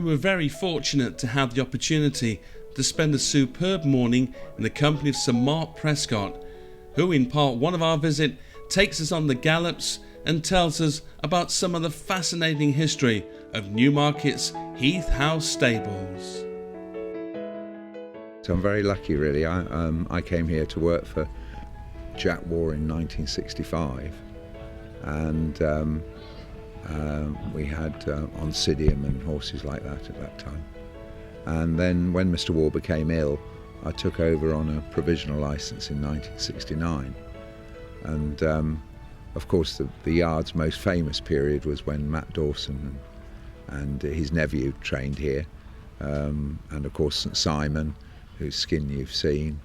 were very fortunate to have the opportunity to spend a superb morning in the company of Sir Mark Prescott, who in part one of our visit takes us on the gallops and tells us about some of the fascinating history of Newmarket's Heath House Stables. So I'm very lucky really. I came here to work for Jack War in 1965, and we had Oncidium and horses like that at that time. And then when Mr. War became ill, I took over on a provisional licence in 1969. And of course the yard's most famous period was when Matt Dawson and his nephew trained here, and of course St Simon, whose skin you've seen,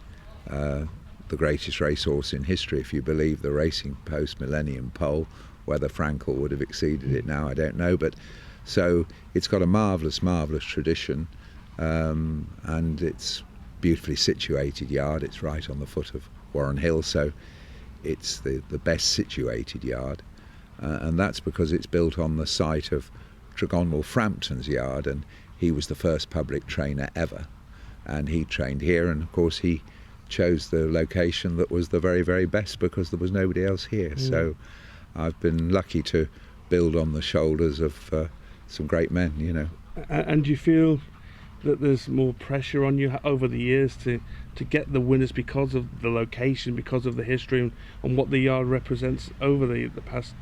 the greatest racehorse in history if you believe the Racing Post Millennium Poll. Whether Frankel would have exceeded it now, I don't know, but so it's got a marvellous tradition, and it's beautifully situated yard. It's right on the foot of Warren Hill, so it's the best situated yard, and that's because it's built on the site of Tregonwell Frampton's yard, and he was the first public trainer ever, and he trained here, and of course he chose the location that was the very best because there was nobody else here. So I've been lucky to build on the shoulders of some great men, you know. And do you feel that there's more pressure on you over the years to get the winners because of the location, because of the history and what the yard represents over the past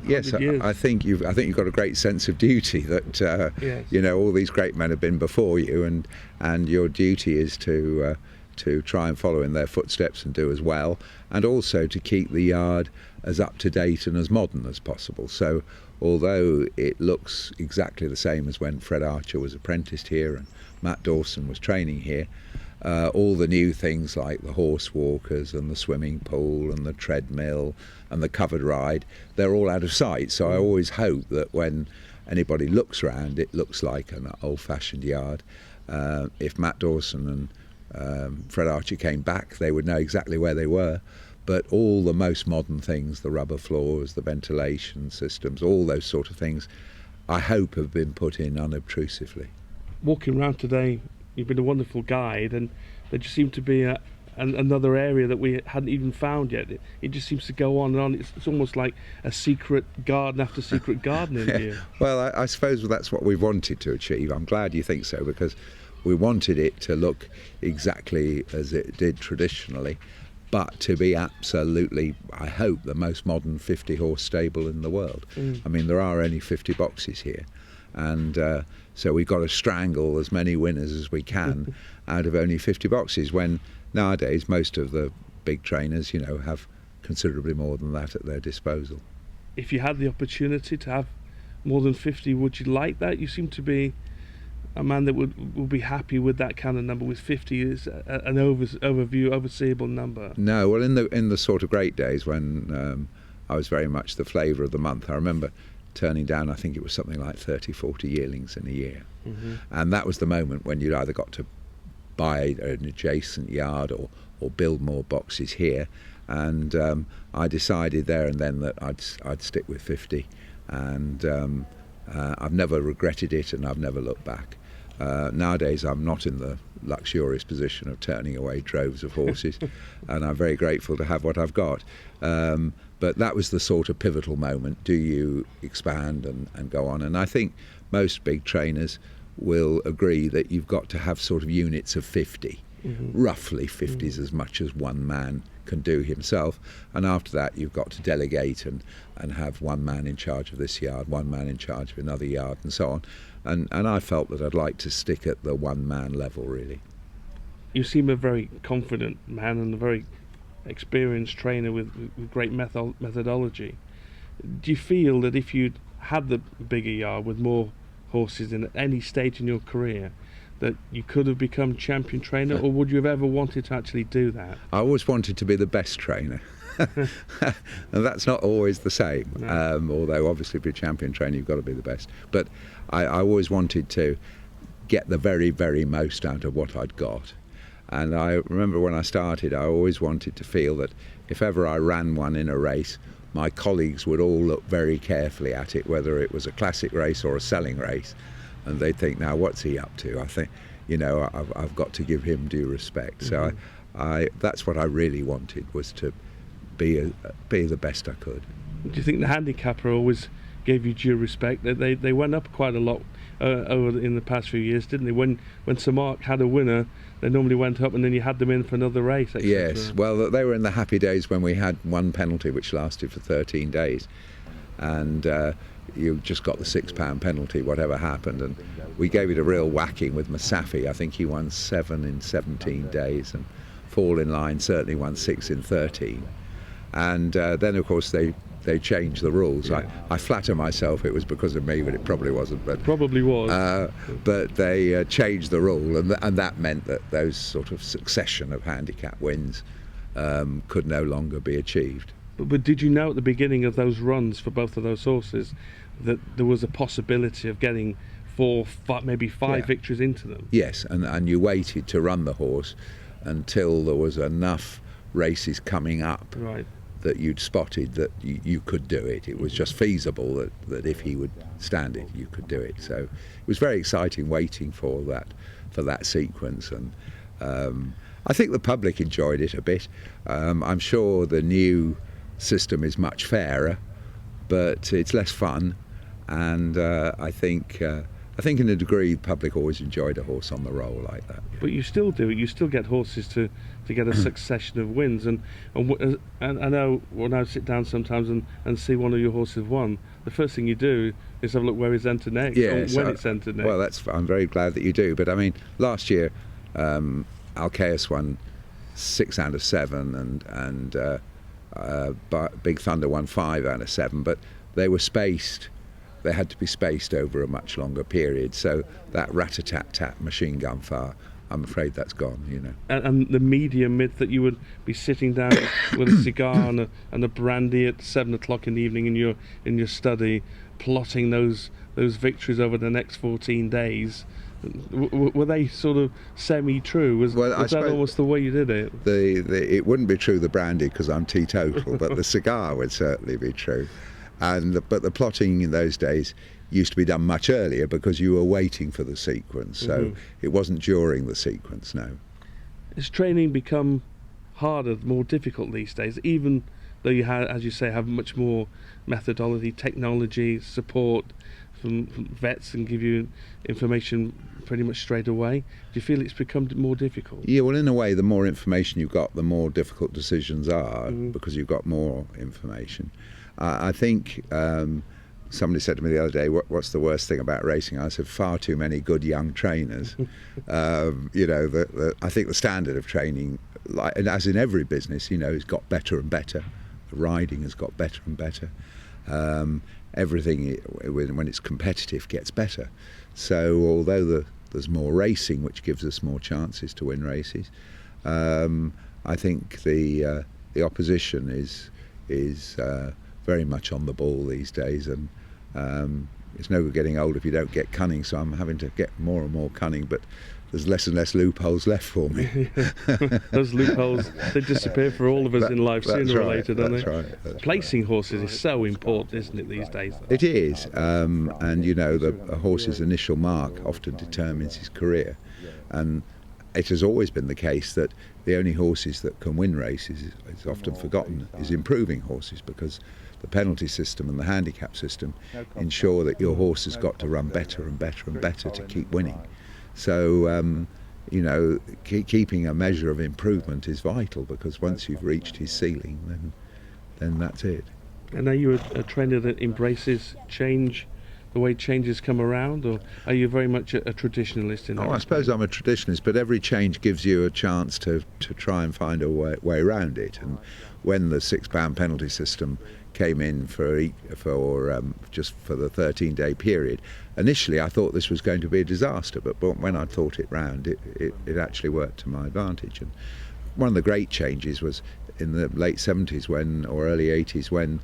Yes, years? I think you've got a great sense of duty that yes. You know, all these great men have been before you, and your duty is to try and follow in their footsteps and do as well, and also to keep the yard as up to date and as modern as possible. So although it looks exactly the same as when Fred Archer was apprenticed here and Matt Dawson was training here, all the new things like the horse walkers and the swimming pool and the treadmill and the covered ride, they're all out of sight. So I always hope that when anybody looks around, it looks like an old-fashioned yard. If Matt Dawson and Fred Archer came back, they would know exactly where they were. But all the most modern things, the rubber floors, the ventilation systems, all those sort of things, I hope have been put in unobtrusively. Walking around today, you've been a wonderful guide, and there just seemed to be another area that we hadn't even found yet. It just seems to go on and on. It's almost like a secret garden after secret garden in here. Well, I suppose that's what we've wanted to achieve. I'm glad you think so, because we wanted it to look exactly as it did traditionally, but to be absolutely, I hope, the most modern 50-horse stable in the world. I mean, there are only 50 boxes here, and so we've got to strangle as many winners as we can out of only 50 boxes, when nowadays most of the big trainers, you know, have considerably more than that at their disposal. If you had the opportunity to have more than 50, would you like that? You seem to be a man that would be happy with that kind of number, with 50 is an overseeable number. No, well, in the sort of great days when I was very much the flavour of the month, I remember turning down, I think it was something like 30, 40 yearlings in a year. And that was the moment when you'd either got to buy an adjacent yard or build more boxes here. And I decided there and then that I'd stick with 50, and I've never regretted it, and I've never looked back. Nowadays I'm not in the luxurious position of turning away droves of horses, and I'm very grateful to have what I've got. But that was the sort of pivotal moment. Do you expand and go on? And I think most big trainers will agree that you've got to have sort of units of 50. Roughly 50 is as much as one man can do himself, and after that you've got to delegate and have one man in charge of this yard, one man in charge of another yard, and so on. And I felt that I'd like to stick at the one man level, really. You seem a very confident man and a very experienced trainer with great methodology. Do you feel that if you'd had the bigger yard with more horses in at any stage in your career, that you could have become champion trainer, or would you have ever wanted to actually do that? I always wanted to be the best trainer. And that's not always the same. No. Although obviously to be a champion trainer you've got to be the best. But I always wanted to get the very most out of what I'd got. And I remember when I started, I always wanted to feel that if ever I ran one in a race, my colleagues would all look very carefully at it, whether it was a classic race or a selling race, and they think, now what's he up to? I think, I've got to give him due respect. So I that's what I really wanted, was to be the best I could. Do you think the handicapper always gave you due respect? They went up quite a lot over in the past few years, didn't they? When Sir Mark had a winner, they normally went up, and then you had them in for another race, etc. Yes, well, they were in the happy days when we had one penalty which lasted for 13 days, and you just got the £6 penalty whatever happened, and we gave it a real whacking with Musafi. I think he won 7 in 17 days, and Fall in Line certainly won 6 in 13. And then of course they changed the rules. Yeah. I flatter myself it was because of me, but it probably wasn't. But probably was. But they changed the rule, and that meant that those sort of succession of handicap wins could no longer be achieved. But did you know at the beginning of those runs for both of those horses that there was a possibility of getting 4, 5, maybe 5 victories into them? Yes, and you waited to run the horse until there was enough races coming up, right, that you'd spotted that you could do it. It was just feasible that if he would stand it, you could do it. So it was very exciting waiting for that sequence, and I think the public enjoyed it a bit. I'm sure the new system is much fairer, but it's less fun, and I think in a degree the public always enjoyed a horse on the roll like that. But you still do it. You still get horses to get a succession of wins, and I know when I sit down sometimes and see one of your horses won, the first thing you do is have a look where he's entered next, Yes, or when it's entered next. Well, I'm very glad that you do. But I mean, last year Alcaeus won 6 out of 7, and Big Thunder won 5 out of 7, but they were spaced. They had to be spaced over a much longer period. So that rat-a-tat-tat machine gun fire, I'm afraid that's gone, And the media myth that you would be sitting down with a cigar and a brandy at 7 o'clock in the evening in your study, plotting those victories over the next 14 days. Were they sort of semi-true? Was that almost the way you did it? It wouldn't be true, the brandy, because I'm teetotal, but the cigar would certainly be true. But the plotting in those days used to be done much earlier because you were waiting for the sequence, so it wasn't during the sequence, no. Has training become harder, more difficult these days, even though you as you say, have much more methodology, technology, support from vets, and give you information pretty much straight away? Do you feel it's become more difficult? Yeah, well, in a way, the more information you've got, the more difficult decisions are, because you've got more information. I think somebody said to me the other day, what's the worst thing about racing? I said, far too many good young trainers. I think the standard of training, as in every business, has got better and better. The riding has got better and better. Everything, when it's competitive, gets better. So although there's more racing, which gives us more chances to win races, I think the opposition is very much on the ball these days, and it's no good getting old if you don't get cunning, so I'm having to get more and more cunning, but there's less and less loopholes left for me. Those loopholes, they disappear for all of us in life sooner or later, don't they? That's Placing horses is so important, isn't it, these days? It is, and a horse's initial mark often determines his career, and it has always been the case that the only horses that can win races, is often forgotten, is improving horses, because the penalty system and the handicap system ensure that your horse has got to run better and better and better to keep winning. So, keeping a measure of improvement is vital, because once you've reached his ceiling, then that's it. And are you a trainer that embraces change, the way changes come around, or are you very much a traditionalist in that? I suppose I'm a traditionalist, but every change gives you a chance to try and find a way around it. And when the £6 penalty system came in for the 13-day period, initially I thought this was going to be a disaster, but when I thought it round, it actually worked to my advantage. And one of the great changes was in the late 70s or early 80s, when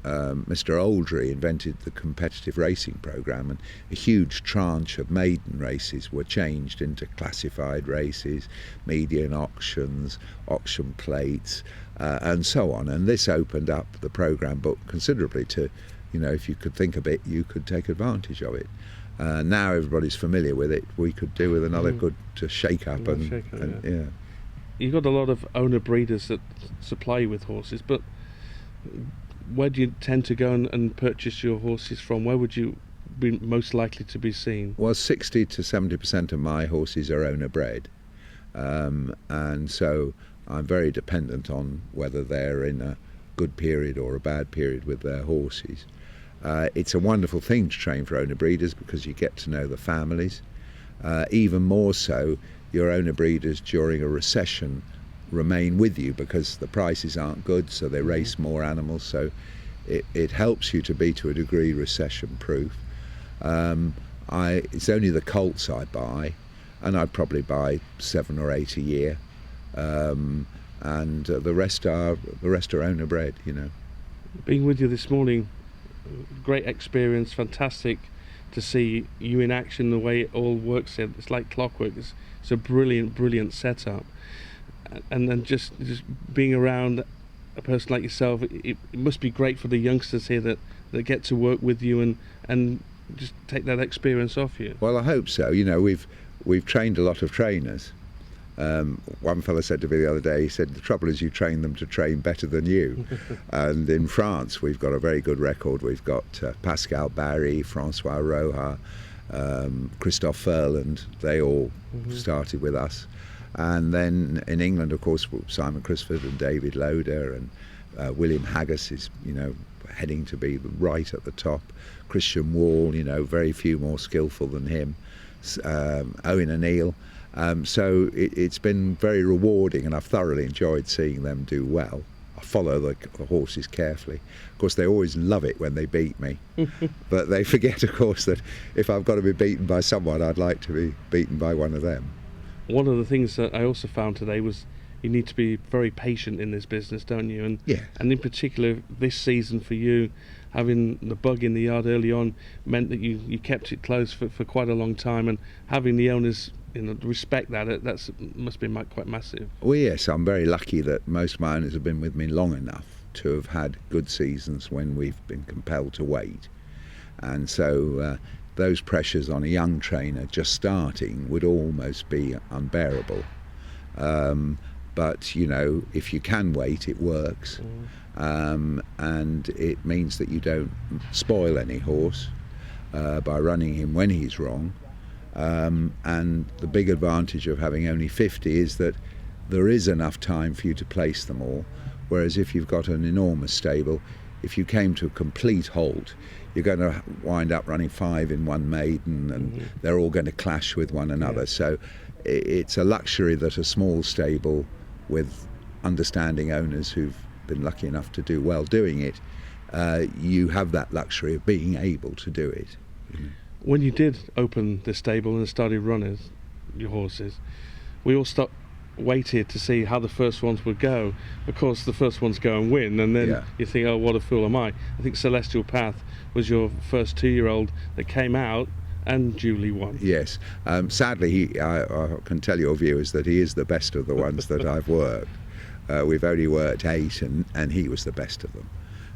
Mr. Oldry invented the competitive racing programme, and a huge tranche of maiden races were changed into classified races, median auctions, auction plates, and so on. And this opened up the programme book considerably to, if you could think a bit, you could take advantage of it. Now everybody's familiar with it. We could do with another good shake-up. Yeah. You've got a lot of owner breeders that supply you with horses, but where do you tend to go and purchase your horses from? Where would you be most likely to be seen? Well, 60 to 70% of my horses are owner bred, and so I'm very dependent on whether they're in a good period or a bad period with their horses. It's a wonderful thing to train for owner breeders because you get to know the families. Even more so, your owner breeders during a recession remain with you because the prices aren't good, so they race more animals, so it helps you to be, to a degree, recession proof. It's only the colts I buy, and I'd probably buy 7 or 8 a year, and the rest are owner bred, you know. Being with you this morning, great experience, fantastic to see you in action, the way it all works here. It's like clockwork. It's a brilliant setup, and then just being around a person like yourself, it must be great for the youngsters here that get to work with you and just take that experience off you. Well, I hope so. You know, we've trained a lot of trainers. One fellow said to me the other day, he said, the trouble is you train them to train better than you. And in France, we've got a very good record. We've got Pascal Barry, Francois Roja, Christophe Furland. They all started with us. And then in England, of course, Simon Crisford and David Loader, and William Haggis is, you know, heading to be right at the top. Christian Wall, you know, very few more skillful than him. Owen O'Neill. So it's been very rewarding, and I've thoroughly enjoyed seeing them do well. I follow the horses carefully. Of course, they always love it when they beat me, but they forget, of course, that if I've got to be beaten by someone, I'd like to be beaten by one of them. One of the things that I also found today was you need to be very patient in this business, don't you? And yeah. And in particular, this season for you, having the bug in the yard early on meant that you kept it closed for quite a long time, and having the owners, you know, respect that must be quite massive. Well, yes, I'm very lucky that most of my owners have been with me long enough to have had good seasons when we've been compelled to wait, and so those pressures on a young trainer just starting would almost be unbearable. But you know, if you can wait, it works, and it means that you don't spoil any horse by running him when he's wrong. And the big advantage of having only 50 is that there is enough time for you to place them all, whereas if you've got an enormous stable, if you came to a complete halt, you're going to wind up running 5 in one maiden, and they're all going to clash with one another. So it's a luxury that a small stable with understanding owners who've been lucky enough to do well doing it, you have that luxury of being able to do it. You know. When you did open the stable and started running your horses, we all waited to see how the first ones would go. Of course, the first ones go and win, and then you think, oh, what a fool am I. I think Celestial Path was your first 2-year-old that came out and duly won. Yes. Sadly, I can tell your viewers that he is the best of the ones that I've worked. We've only worked 8, and he was the best of them.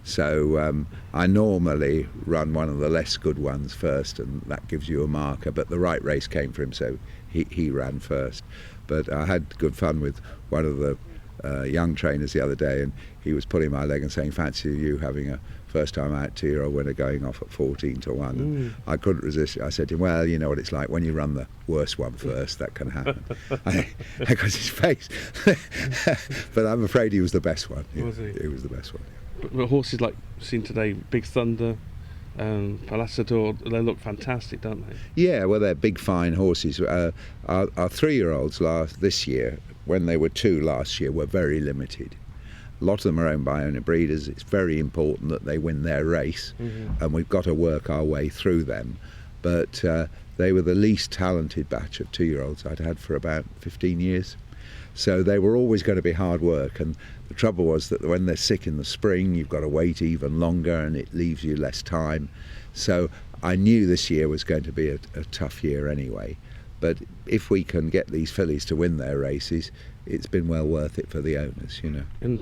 So I normally run one of the less good ones first, and that gives you a marker, but the right race came for him, so he ran first. But I had good fun with one of the young trainers the other day, and he was pulling my leg and saying, fancy you having a first time out 2-year-old winner going off at 14 to 1. And I couldn't resist. I said to him, well, you know what it's like when you run the worst one first, that can happen. I got his face. But I'm afraid he was the best one. Was he? He was the best one. But horses like seen today, Big Thunder, Palacidor, they look fantastic, don't they? Yeah, well, they're big, fine horses. Our 3-year-olds this year, when they were 2 last year, were very limited. A lot of them are owned by owner breeders. It's very important that they win their race, and we've got to work our way through them. But they were the least talented batch of 2-year-olds I'd had for about 15 years. So they were always going to be hard work, and the trouble was that when they're sick in the spring, you've got to wait even longer, and it leaves you less time. So I knew this year was going to be a tough year anyway, But if we can get these fillies to win their races, it's been well worth it for the owners, you know. And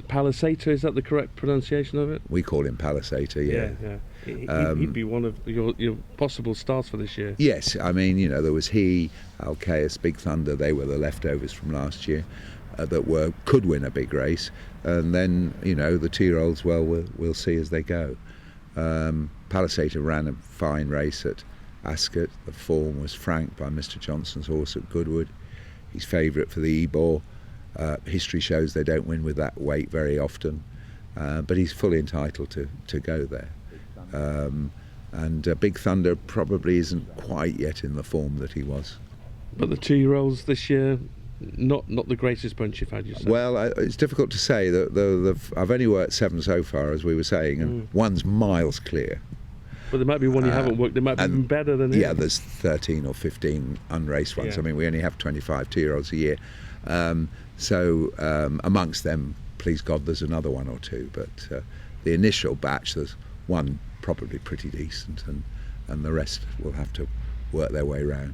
Palisator, is that the correct pronunciation of it? We call him Palisator, yeah. He'd be one of your possible stars for this year. Yes, I mean, you know, there was he, Alcaeus, Big Thunder, they were the leftovers from last year that could win a big race. And then, you know, the 2-year-olds, well, we'll see as they go. Palisator ran a fine race at Ascot. The form was franked by Mr. Johnson's horse at Goodwood. He's favourite for the Ebor. History shows they don't win with that weight very often, but he's fully entitled to go there. And Big Thunder probably isn't quite yet in the form that he was. But the 2-year-olds this year, not the greatest bunch you've had, you say? Well, it's difficult to say. I've only worked 7 so far, as we were saying, and one's miles clear. But there might be one you haven't worked. They might be even better than him. Yeah, there's 13 or 15 unraced ones. I mean, we only have 25 2-year-olds a year. So amongst them, please God, there's another one or two. But the initial batch, there's one probably pretty decent, and the rest will have to work their way round.